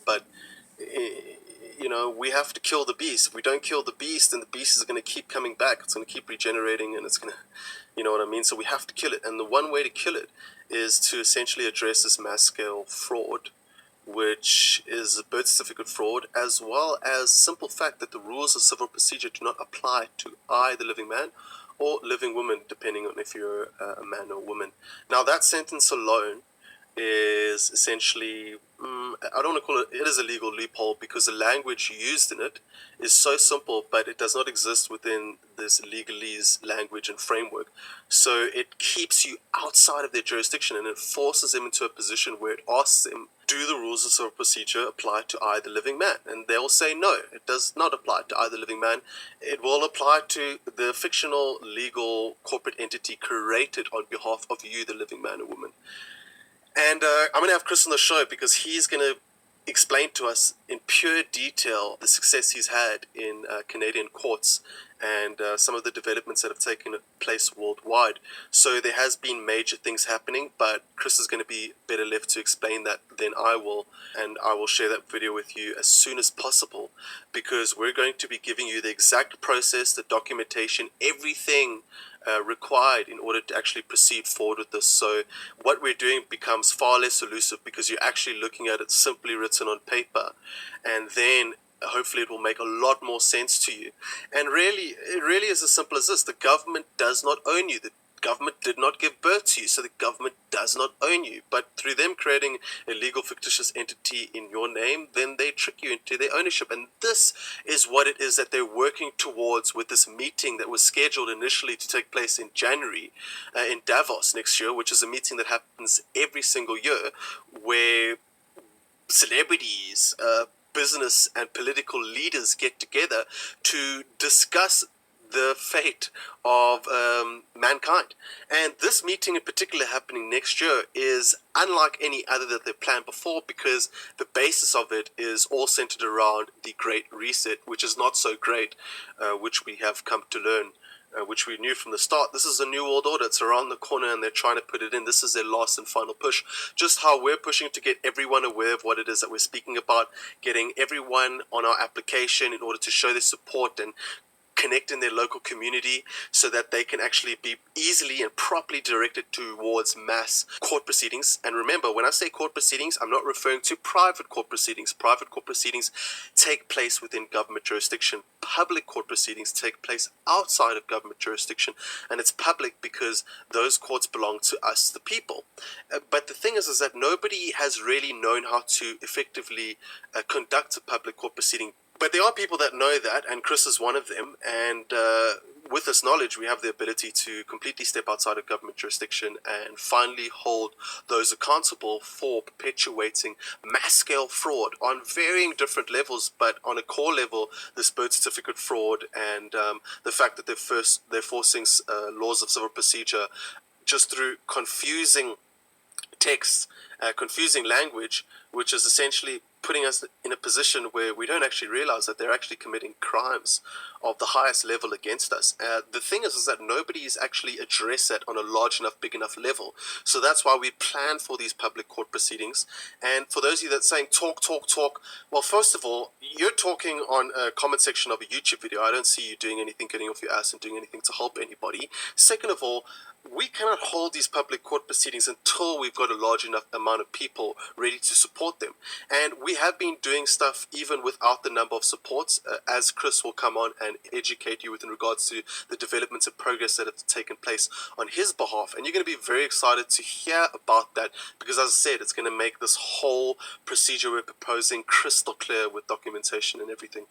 but we have to kill the beast. If we don't kill the beast, then the beast is going to keep coming back. It's going to keep regenerating, and it's going to, you know what I mean? So we have to kill it. And the one way to kill it is to essentially address this mass scale fraud, which is birth certificate fraud, as well as the simple fact that the rules of civil procedure do not apply to I, the living man, or living woman, depending on if you're a man or woman. Now, that sentence alone is essentially, I don't want to call it, it is a legal loophole, because the language used in it is so simple, but it does not exist within this legalese language and framework. So it keeps you outside of their jurisdiction, and it forces them into a position where it asks them, do the rules of civil procedure apply to I, the living man? And they'll say no, it does not apply to I, the living man. It will apply to the fictional legal corporate entity created on behalf of you, the living man or woman. And I'm going to have Chris on the show because he's going to explain to us in pure detail the success he's had in Canadian courts and some of the developments that have taken place worldwide. So there has been major things happening, but Chris is going to be better left to explain that than I will, and I will share that video with you as soon as possible, because we're going to be giving you the exact process, the documentation, everything required in order to actually proceed forward with this. So what we're doing becomes far less elusive because you're actually looking at it simply written on paper, and then hopefully it will make a lot more sense to you. And really, it really is as simple as this. The government does not own you. The government did not give birth to you, so the government does not own you. But through them creating a legal fictitious entity in your name, then they trick you into their ownership. And this is what it is that they're working towards with this meeting that was scheduled initially to take place in January in Davos next year, which is a meeting that happens every single year where celebrities, business and political leaders get together to discuss the fate of mankind. And this meeting in particular happening next year is unlike any other that they've planned before, because the basis of it is all centered around the Great Reset, which is not so great, which we have come to learn, which we knew from the start. This is a new world order. It's around the corner and they're trying to put it in. This is their last and final push. Just how we're pushing to get everyone aware of what it is that we're speaking about, getting everyone on our application in order to show their support and connect in their local community so that they can actually be easily and properly directed towards mass court proceedings. And remember, when I say court proceedings, I'm not referring to private court proceedings. Private court proceedings take place within government jurisdiction. Public court proceedings take place outside of government jurisdiction, and it's public because those courts belong to us, the people. But the thing is that nobody has really known how to effectively conduct a public court proceeding. But there are people that know that, and Chris is one of them. And with this knowledge, we have the ability to completely step outside of government jurisdiction and finally hold those accountable for perpetuating mass-scale fraud on varying different levels. But on a core level, this birth certificate fraud and the fact that they're forcing laws of civil procedure just through confusing text, confusing language, which is essentially putting us in a position where we don't actually realize that they're actually committing crimes of the highest level against us. The thing is that nobody's actually addressed that on a large enough, big enough level. So that's why we plan for these public court proceedings. And for those of you that's saying talk, well, first of all, you're talking on a comment section of a YouTube video. I don't see you doing anything, getting off your ass and doing anything to help anybody. Second of all, we cannot hold these public court proceedings until we've got a large enough amount of people ready to support them. And we have been doing stuff even without the number of supports, as Chris will come on and educate you with in regards to the developments and progress that have taken place on his behalf. And you're going to be very excited to hear about that, because as I said, it's going to make this whole procedure we're proposing crystal clear with documentation and everything.